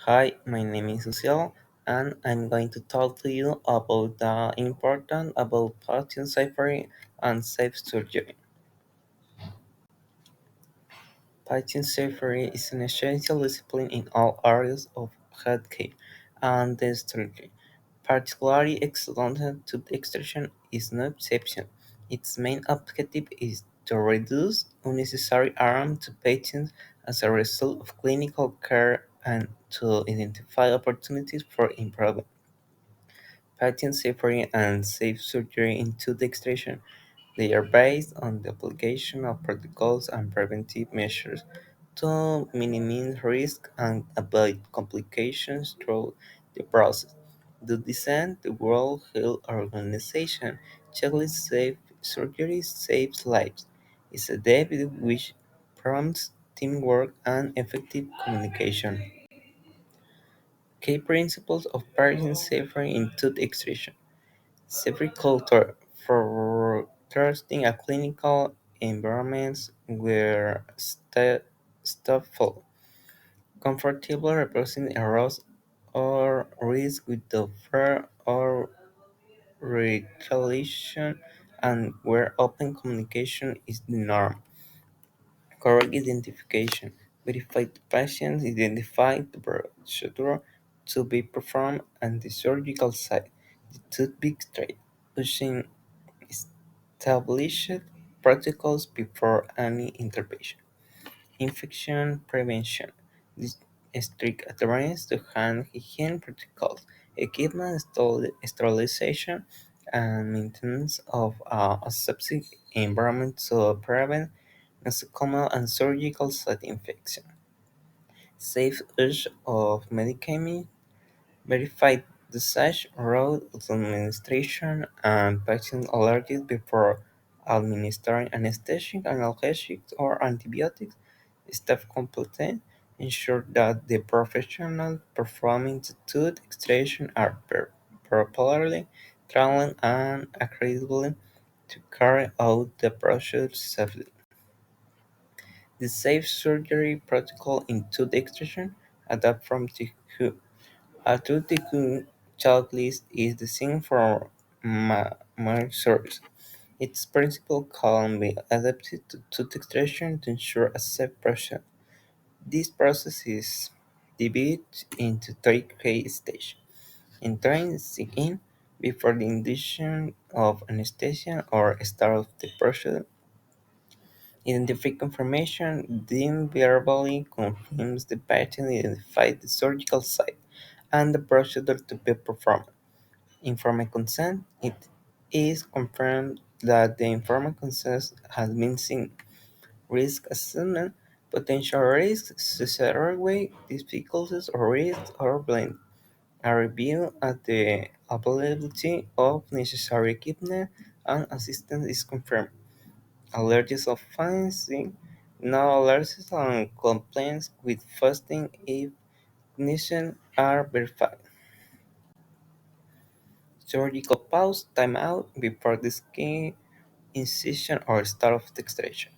Hi, my name is Luciel, and I'm going to talk to you about the important about patient safety and safe surgery. Patient safety is an essential discipline in all areas of healthcare and dentistry. Particularly excellent tooth extraction is no exception. Its main objective is to reduce unnecessary harm to patients as a result of clinical care and to identify opportunities for improvement. Patient safety and safe surgery in tooth extraction. They are based on the application of protocols and preventive measures to minimize risk and avoid complications through the process. The design the World Health Organization checklist safe surgery saves lives is a debate which prompts teamwork and effective communication. Key principles of patient safety in tooth extraction. Safety culture for trusting a clinical environments where staff feel comfortable representing errors or risk with the fear or retaliation and where open communication is the norm. Correct identification. Verify the patient, identify the procedure to be performed and the surgical site. The tooth be straight. Using established protocols before any intervention. Infection prevention. This strict adherence to hand hygiene protocols, equipment sterilization, and maintenance of a aseptic environment to prevent nosocomial and surgical site infection. Safe use of medicaments. Verify dosage, route of administration, and patient allergies before administering anesthetic, analgesics, or antibiotics. Staff competent. Ensure that the professionals performing the tooth extraction are properly trained and accredited to carry out the procedure safely. The safe surgery protocol in tooth extraction adapt from TQ. A two-ticket checklist is designed for managers. Its principle can be adapted to extraction to ensure a safe process. This process is divided into three key stages. Intrinsic before the induction of anesthesia or start of the procedure. Identify confirmation then verbally confirms the patient identified the surgical site and the procedure to be performed. Informed consent. It is confirmed that the informed consent has been seen. Risk assessment. Potential risks, necessary difficulties or risks are blamed. A review at the availability of necessary equipment and assistance is confirmed. Allergies of financing. No allergies and complaints with fasting if ignition are verified. Surgical pause, timeout before the skin incision or start of the extraction.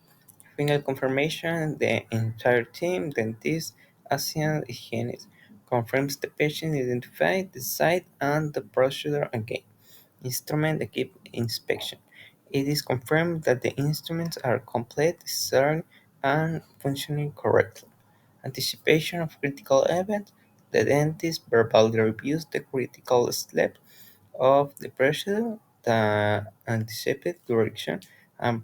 Final confirmation, the entire team, dentist, ASEAN hygienist, confirms the patient identified the site and the procedure again. Instrument equipment inspection. It is confirmed that the instruments are complete, sterile, and functioning correctly. Anticipation of critical events. The dentist verbally reviews the critical step of the procedure, the anticipated direction, and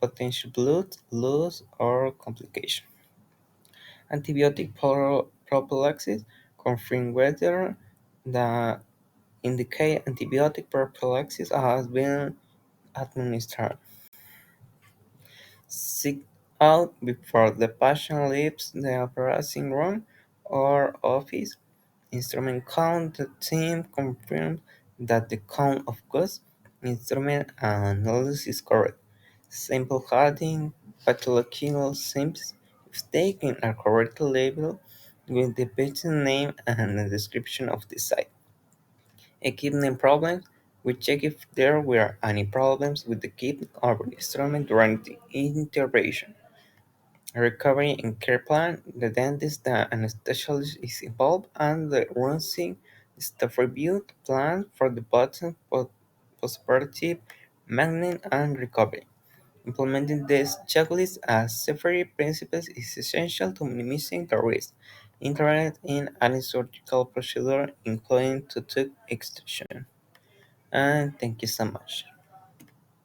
potential blood loss or complication. Antibiotic prophylaxis confirm whether the indicate antibiotic prophylaxis has been administered. Seek out before the patient leaves the operating room or office. Instrument count. The team confirms that the count of goods, instrument, and knowledge is correct. Sample heading, pathological symptoms, if taken are correctly labeled with the patient name and a description of the site. Equipment problems. We check if there were any problems with the equipment or instrument during the intervention. A recovery and care plan, the dentist, the anesthesiologist is involved, and the routine staff review the plan for the bottom postoperative maintenance and recovery. Implementing this checklist as safety principles is essential to minimizing the risk inherent in any surgical procedure, including tooth extraction. And thank you so much.